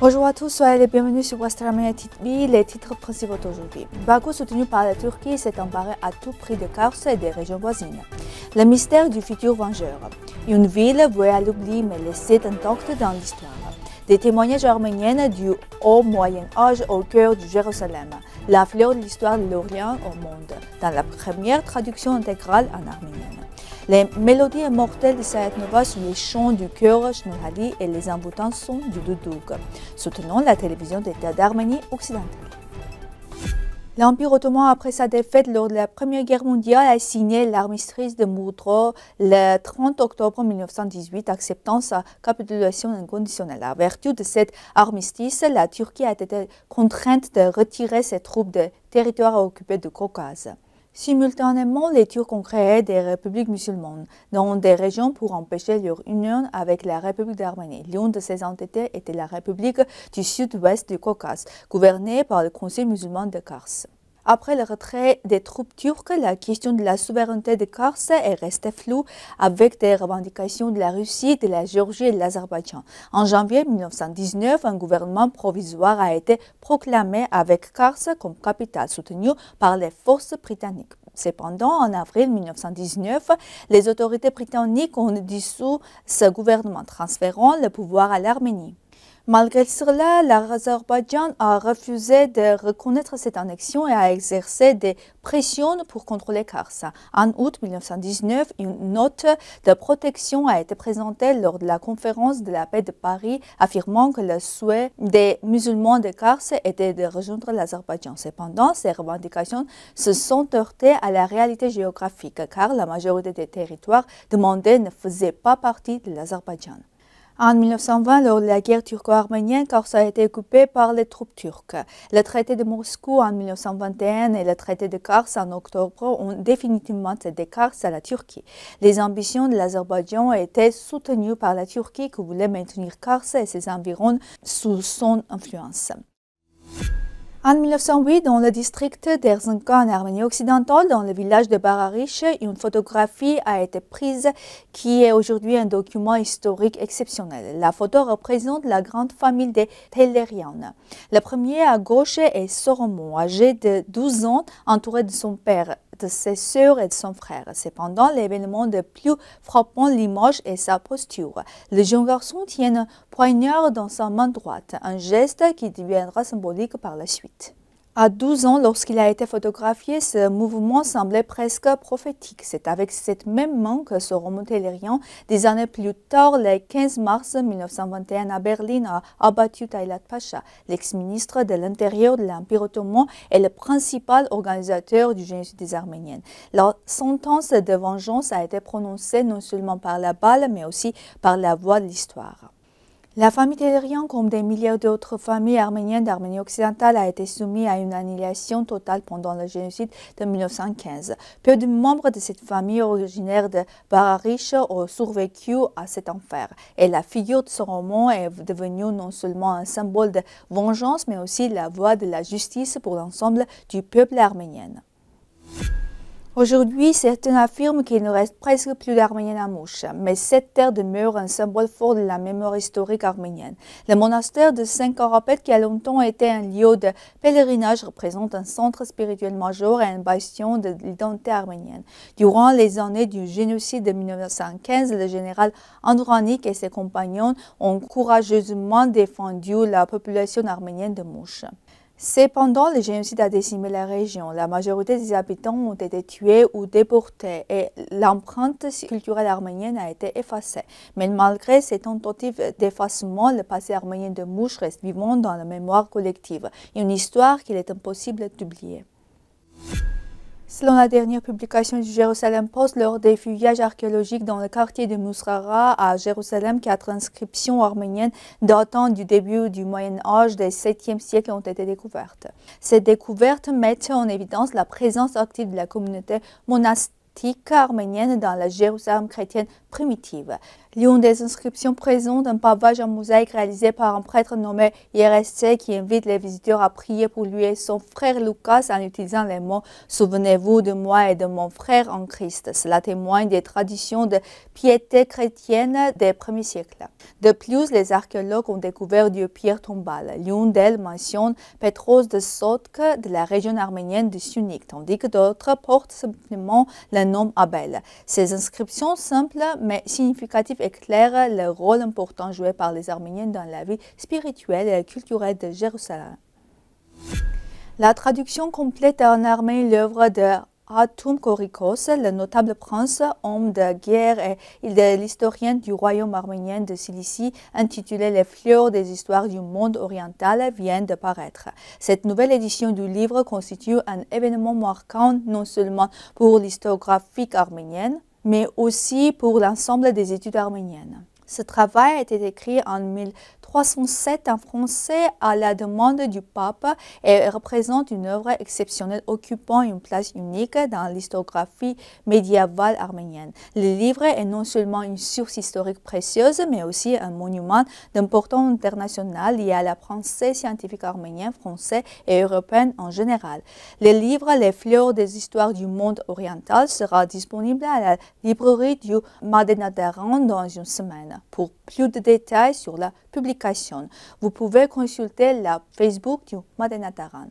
Bonjour à tous, soyez les bienvenus sur Western Armenia TV. Les titres principaux d'aujourd'hui. Bakou, soutenu par la Turquie, s'est emparé à tout prix de Kars et des régions voisines. Le mystère du futur vengeur. Une ville vouée à l'oubli mais laissée intacte dans l'histoire. Des témoignages arméniens du haut Moyen Âge au cœur de Jérusalem. La fleur de l'histoire de l'Orient au monde, dans la première traduction intégrale en arménien. Les mélodies immortelles de Sayat Nova sur les chants du chœur Shnourali et les envoûtants sons du doudouk, soutenant la télévision d'État d'Arménie occidentale. L'Empire ottoman, après sa défaite lors de la Première Guerre mondiale, a signé l'armistice de Mudro le 30 octobre 1918, acceptant sa capitulation inconditionnelle. À vertu de cet armistice, la Turquie a été contrainte de retirer ses troupes des territoires occupés du Caucase. Simultanément, les Turcs ont créé des républiques musulmanes dans des régions pour empêcher leur union avec la République d'Arménie. L'une de ces entités était la République du sud-ouest du Caucase, gouvernée par le Conseil musulman de Kars. Après le retrait des troupes turques, la question de la souveraineté de Kars est restée floue avec des revendications de la Russie, de la Géorgie et de l'Azerbaïdjan. En janvier 1919, un gouvernement provisoire a été proclamé avec Kars comme capitale, soutenu par les forces britanniques. Cependant, en avril 1919, les autorités britanniques ont dissous ce gouvernement, transférant le pouvoir à l'Arménie. Malgré cela, l'Azerbaïdjan a refusé de reconnaître cette annexion et a exercé des pressions pour contrôler Kars. En août 1919, une note de protection a été présentée lors de la conférence de la paix de Paris, affirmant que le souhait des musulmans de Kars était de rejoindre l'Azerbaïdjan. Cependant, ces revendications se sont heurtées à la réalité géographique, car la majorité des territoires demandés ne faisaient pas partie de l'Azerbaïdjan. En 1920, lors de la guerre turco-arménienne, Kars a été occupée par les troupes turques. Le traité de Moscou en 1921 et le traité de Kars en octobre ont définitivement cédé Kars à la Turquie. Les ambitions de l'Azerbaïdjan étaient soutenues par la Turquie qui voulait maintenir Kars et ses environs sous son influence. En 1908, dans le district d'Erzincan en Arménie occidentale, dans le village de Barariche, une photographie a été prise qui est aujourd'hui un document historique exceptionnel. La photo représente la grande famille des Tellerian. Le premier à gauche est Soromon, âgé de 12 ans, entouré de son père, de ses sœurs et de son frère. Cependant, l'événement le plus frappant l'image est sa posture. Le jeune garçon tient un poignard dans sa main droite, un geste qui deviendra symbolique par la suite. À 12 ans, lorsqu'il a été photographié, ce mouvement semblait presque prophétique. C'est avec cette même main que Soromon Tellerian, des années plus tard, le 15 mars 1921 à Berlin, a abattu Taylat Pacha, l'ex-ministre de l'Intérieur de l'Empire ottoman et le principal organisateur du génocide des Arméniens. La sentence de vengeance a été prononcée non seulement par la balle, mais aussi par la voix de l'histoire. La famille Tellerian, comme des milliers d'autres familles arméniennes d'Arménie occidentale, a été soumise à une annihilation totale pendant le génocide de 1915. Peu de membres de cette famille originaire de Barariche ont survécu à cet enfer. Et la figure de Soromon est devenue non seulement un symbole de vengeance, mais aussi la voix de la justice pour l'ensemble du peuple arménien. Aujourd'hui, certains affirment qu'il ne reste presque plus d'Arméniens à Mouche, mais cette terre demeure un symbole fort de la mémoire historique arménienne. Le monastère de Saint-Karapet, qui a longtemps été un lieu de pèlerinage, représente un centre spirituel majeur et un bastion de l'identité arménienne. Durant les années du génocide de 1915, le général Andronik et ses compagnons ont courageusement défendu la population arménienne de Mouche. Cependant, le génocide a décimé la région. La majorité des habitants ont été tués ou déportés et l'empreinte culturelle arménienne a été effacée. Mais malgré ces tentatives d'effacement, le passé arménien de Mouche reste vivant dans la mémoire collective. Une histoire qu'il est impossible d'oublier. Selon la dernière publication du Jérusalem Post, lors des fouillages archéologiques dans le quartier de Musrara à Jérusalem, 4 inscriptions arméniennes datant du début du Moyen Âge du 7e siècle ont été découvertes. Ces découvertes mettent en évidence la présence active de la communauté monastique pratique arménienne dans la Jérusalem chrétienne primitive. L'une des inscriptions présente un pavage en mosaïque réalisé par un prêtre nommé Yeresté qui invite les visiteurs à prier pour lui et son frère Lucas en utilisant les mots « Souvenez-vous de moi et de mon frère en Christ ». Cela témoigne des traditions de piété chrétienne des premiers siècles. De plus, les archéologues ont découvert deux pierres tombales. L'une d'elles mentionne Pétros de Sotk de la région arménienne de Sunik, tandis que d'autres portent simplement le nom Abel. Ces inscriptions simples mais significatives éclairent le rôle important joué par les Arméniens dans la vie spirituelle et culturelle de Jérusalem. La traduction complète en arménien l'œuvre de Hatum Korikos, le notable prince, homme de guerre et de l'historien du royaume arménien de Cilicie, intitulé Les fleurs des histoires du monde oriental, vient de paraître. Cette nouvelle édition du livre constitue un événement marquant non seulement pour l'historiographie arménienne, mais aussi pour l'ensemble des études arméniennes. Ce travail a été écrit en 1307 en français à la demande du pape et représente une œuvre exceptionnelle occupant une place unique dans l'historiographie médiévale arménienne. Le livre est non seulement une source historique précieuse, mais aussi un monument d'importance internationale lié à la pensée scientifique arménienne, française et européenne en général. Le livre Les fleurs des histoires du monde oriental sera disponible à la librairie du Madenadaran dans une semaine. Pour plus de détails sur la publication, vous pouvez consulter la Facebook du Madenadaran.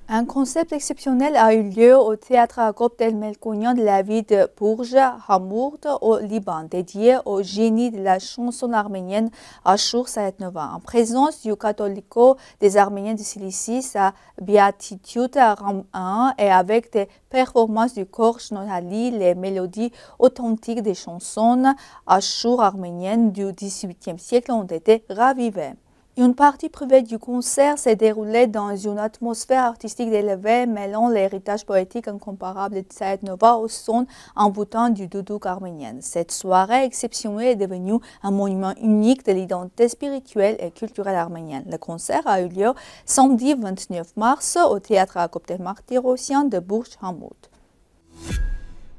Un concept exceptionnel a eu lieu au théâtre Agop Del Melkonian de la ville de Bourges, Hamourt, au Liban, dédié au génie de la chanson arménienne Ashur Sayetnova, en présence du catholico des Arméniens de Cilicie, sa béatitude Ram 1 et avec des performances du chor Shnonali, les mélodies authentiques des chansons Ashur arméniennes du XVIIIe siècle ont été ravivées. Une partie privée du concert s'est déroulée dans une atmosphère artistique élevée, mêlant l'héritage poétique incomparable de Sayetnova au son envoûtant du doudouk arménien. Cette soirée exceptionnelle est devenue un monument unique de l'identité spirituelle et culturelle arménienne. Le concert a eu lieu samedi 29 mars au théâtre Agop Del Martyrosian de Bourges-Hamourt.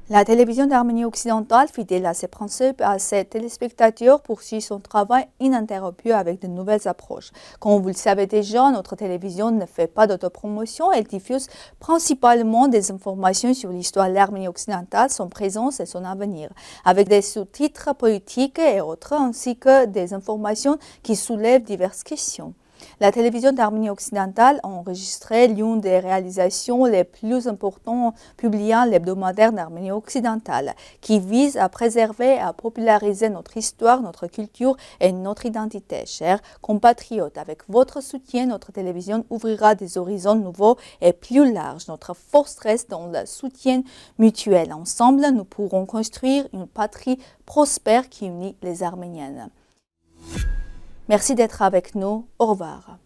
La télévision d'Arménie occidentale, fidèle à ses principes et à ses téléspectateurs, poursuit son travail ininterrompu avec de nouvelles approches. Comme vous le savez déjà, notre télévision ne fait pas d'autopromotion, elle diffuse principalement des informations sur l'histoire de l'Arménie occidentale, son présence et son avenir, avec des sous-titres politiques et autres, ainsi que des informations qui soulèvent diverses questions. La télévision d'Arménie occidentale a enregistré l'une des réalisations les plus importantes publiant l'hebdomadaire d'Arménie occidentale, qui vise à préserver et à populariser notre histoire, notre culture et notre identité. Chers compatriotes, avec votre soutien, notre télévision ouvrira des horizons nouveaux et plus larges. Notre force reste dans le soutien mutuel. Ensemble, nous pourrons construire une patrie prospère qui unit les Arméniennes. Merci d'être avec nous. Au revoir.